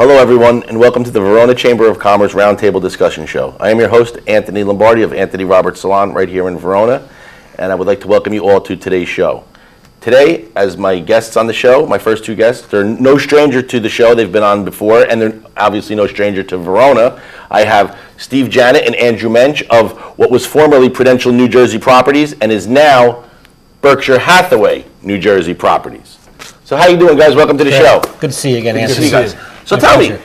Hello everyone, and welcome to the Verona Chamber of Commerce Roundtable Discussion Show. I am your host, Anthony Lombardi of Anthony Roberts Salon right here in Verona, and I would like to welcome you all to today's show. Today, as my guests on the show, my first two guests, they're no stranger to the show. They've been on before, and they're obviously no stranger to Verona. I have Steve Janett and Andrew Mensch of what was formerly Prudential New Jersey Properties and is now Berkshire Hathaway New Jersey Properties. So how you doing, guys? Welcome to the show. Good to see you again, Anthony. Good to see you guys. So tell me,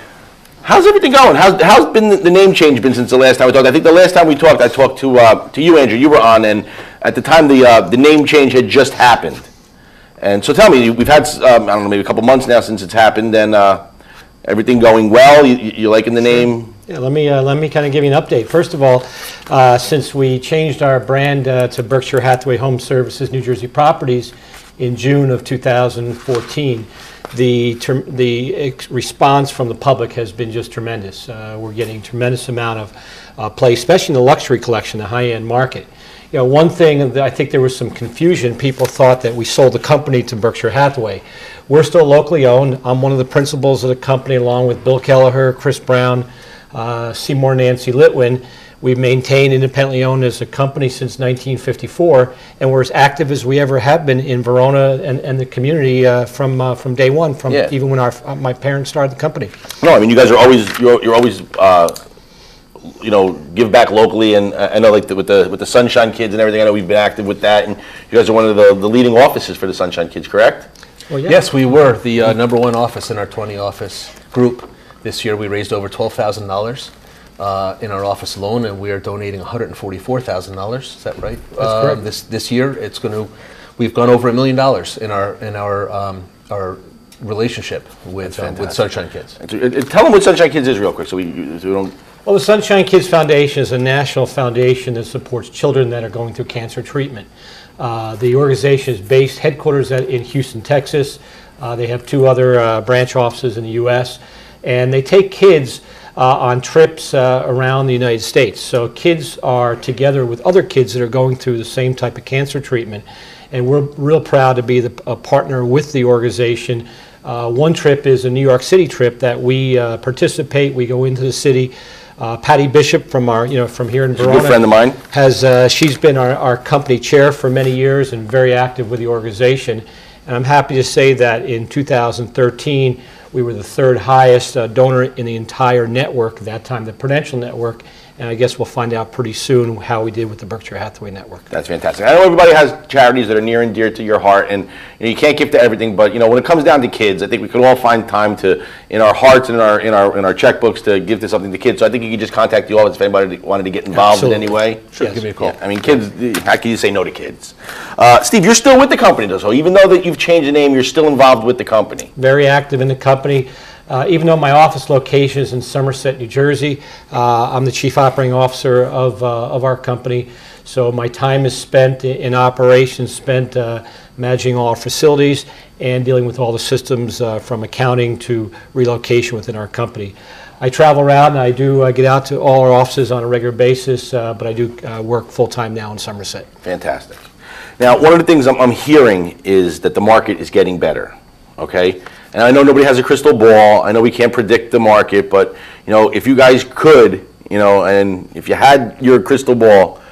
how's everything going? How's been the name change been since the last time we talked? I think the last time we talked, I talked to you, Andrew. You were on, and at the time the name change had just happened. And so tell me, we've had I don't know, maybe a couple months now since it's happened, and everything going well? You liking the name? Yeah, let me kind of give you an update. First of all, since we changed our brand to Berkshire Hathaway Home Services New Jersey Properties in June of 2014, the response from the public has been just tremendous. We're getting a tremendous amount of play, especially in the luxury collection, the high-end market. You know, one thing that I think there was some confusion. People thought that we sold the company to Berkshire Hathaway. We're still locally owned. I'm one of the principals of the company, along with Bill Kelleher, Chris Brown, Seymour, Nancy Litwin. We've maintained independently owned as a company since 1954, and we're as active as we ever have been in Verona and the community from day one, even when my parents started the company. No, I mean, you guys are always you're always you know, give back locally, and I know like with the Sunshine Kids and everything. I know we've been active with that, and you guys are one of the leading offices for the Sunshine Kids, correct? Well, yeah. Yes, we were the #1 office in our 20 office group. This year we raised over $12,000 in our office alone, and we are donating $144,000. Is that right? That's correct. This year we've gone over $1 million in our relationship with Sunshine Kids. Tell them what Sunshine Kids is real quick, so we don't. Well, the Sunshine Kids Foundation is a national foundation that supports children that are going through cancer treatment. The organization is based, headquarters in Houston, Texas. They have 2 other branch offices in the U.S., and they take kids on trips around the United States. So kids are together with other kids that are going through the same type of cancer treatment, and we're real proud to be a partner with the organization. One trip is a New York City trip that we participate. We go into the city. Patty Bishop from from here in Verona, a good friend of mine, has she's been our company chair for many years and very active with the organization. And I'm happy to say that in 2013 we were the 3rd highest donor in the entire network at that time, the Prudential network. And I guess we'll find out pretty soon how we did with the Berkshire Hathaway network. That's fantastic. I know everybody has charities that are near and dear to your heart, and you can't give to everything. But when it comes down to kids, I think we could all find time to, in our hearts and in our checkbooks, to give to something to kids. So I think you could just contact the office if anybody wanted to get involved in any way. Sure, yes. Give me a call. Yeah, I mean, kids. How can you say no to kids? Steve, you're still with the company, though. So even though that you've changed the name, you're still involved with the company. Very active in the company. Even though my office location is in Somerset, New Jersey, I'm the Chief Operating Officer of our company. So my time is spent in operations, spent managing all our facilities and dealing with all the systems from accounting to relocation within our company. I travel around and I do get out to all our offices on a regular basis, but I do work full-time now in Somerset. Fantastic. Now, one of the things I'm hearing is that the market is getting better, okay? And I know nobody has a crystal ball. I know we can't predict the market, but if you guys could, and if you had your crystal ball,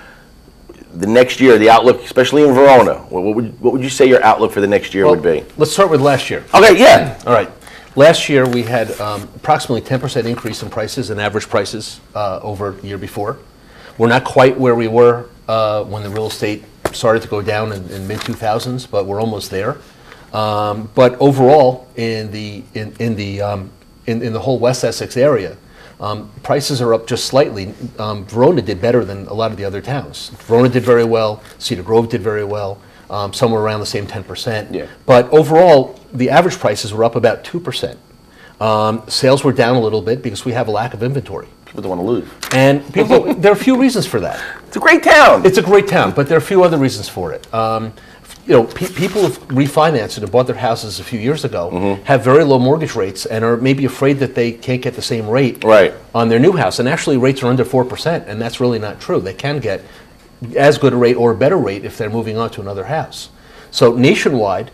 the next year, the outlook, especially in Verona, what would you say your outlook for the next year would be? Let's start with last year. Okay, yeah. All right. Last year we had approximately 10% increase in prices and average prices over the year before. We're not quite where we were when the real estate started to go down in mid-2000s, but we're almost there. But overall, in the whole West Essex area, prices are up just slightly. Verona did better than a lot of the other towns. Verona did very well. Cedar Grove did very well. Somewhere around the same 10%. Yeah. But overall, the average prices were up about 2%. Sales were down a little bit because we have a lack of inventory. People don't want to lose. And there are a few reasons for that. It's a great town. It's a great town, but there are a few other reasons for it. People have refinanced and bought their houses a few years ago, have very low mortgage rates, and are maybe afraid that they can't get the same rate on their new house. And actually, rates are under 4%, and that's really not true. They can get as good a rate or a better rate if they're moving on to another house. So nationwide,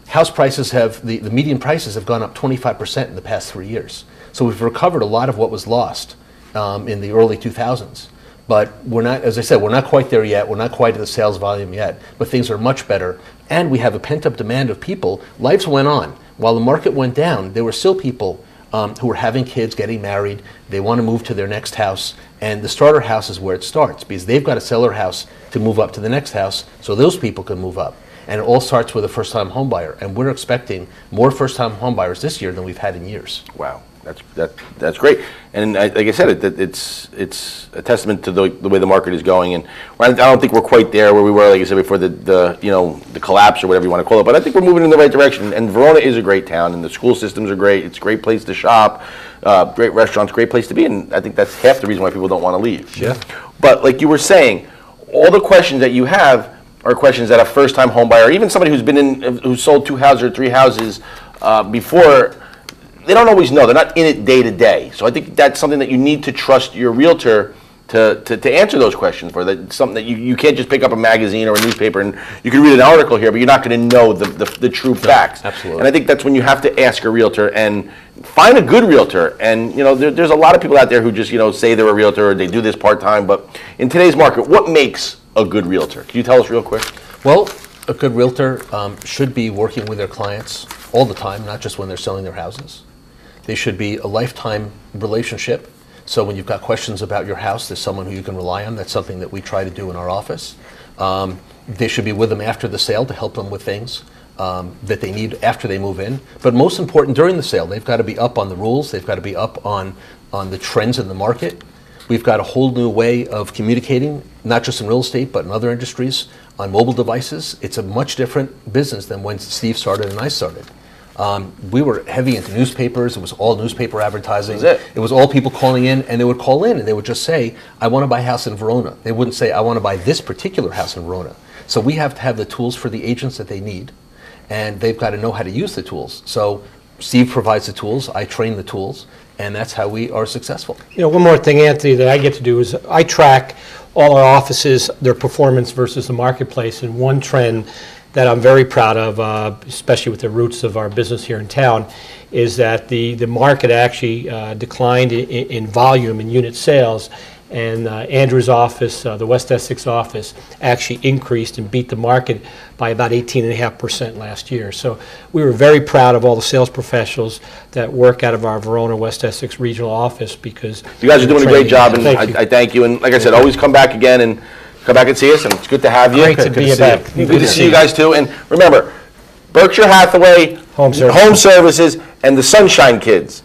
house prices the median prices have gone up 25% in the past 3 years. So we've recovered a lot of what was lost in the early 2000s. But we're not, as I said, we're not quite there yet. We're not quite at the sales volume yet, but things are much better. And we have a pent-up demand of people. Lives went on. While the market went down, there were still people who were having kids, getting married. They want to move to their next house. And the starter house is where it starts, because they've got to sell their house to move up to the next house so those people can move up. And it all starts with a first-time home buyer. And we're expecting more first-time home buyers this year than we've had in years. Wow. That's great, and like I said, it's a testament to the way the market is going. And I don't think we're quite there where we were, like I said before, the collapse or whatever you want to call it. But I think we're moving in the right direction. And Verona is a great town, and the school systems are great. It's a great place to shop, great restaurants, great place to be. And I think that's half the reason why people don't want to leave. Yeah. But like you were saying, all the questions that you have are questions that a first-time home buyer, even somebody who's sold 2 houses or 3 houses before, they don't always know. They're not in it day to day. So I think that's something that you need to trust your realtor to answer those questions for. That's something that you can't just pick up a magazine or a newspaper and you can read an article here, but you're not going to know the true facts. Absolutely. And I think that's when you have to ask a realtor and find a good realtor. And there's a lot of people out there who just say they're a realtor or they do this part-time. But in today's market, what makes a good realtor? Can you tell us real quick? Well, a good realtor should be working with their clients all the time, not just when they're selling their houses. They should be a lifetime relationship. So when you've got questions about your house, there's someone who you can rely on. That's something that we try to do in our office. They should be with them after the sale to help them with things that they need after they move in. But most important, during the sale, they've got to be up on the rules. They've got to be up on the trends in the market. We've got a whole new way of communicating, not just in real estate, but in other industries, on mobile devices. It's a much different business than when Steve started and I started. We were heavy into newspapers. It was all newspaper advertising. It was all people calling in, and they would call in and they would just say, I want to buy a house in Verona. They wouldn't say, I want to buy this particular house in Verona. So we have to have the tools for the agents that they need, and they've got to know how to use the tools. So Steve provides the tools, I train the tools, and that's how we are successful. One more thing, Anthony, that I get to do is I track all our offices, their performance versus the marketplace, and one trend that I'm very proud of, especially with the roots of our business here in town, is that the market actually declined in volume in unit sales, and Andrew's office, the West Essex office, actually increased and beat the market by about 18.5% last year. So we were very proud of all the sales professionals that work out of our Verona West Essex regional office, because you guys are doing a great job, and I thank you. And like I said, always come back again and come back and see us, and it's good to have you. Great to be back. Good to see you guys too. And remember, Berkshire Hathaway Home Services and the Sunshine Kids.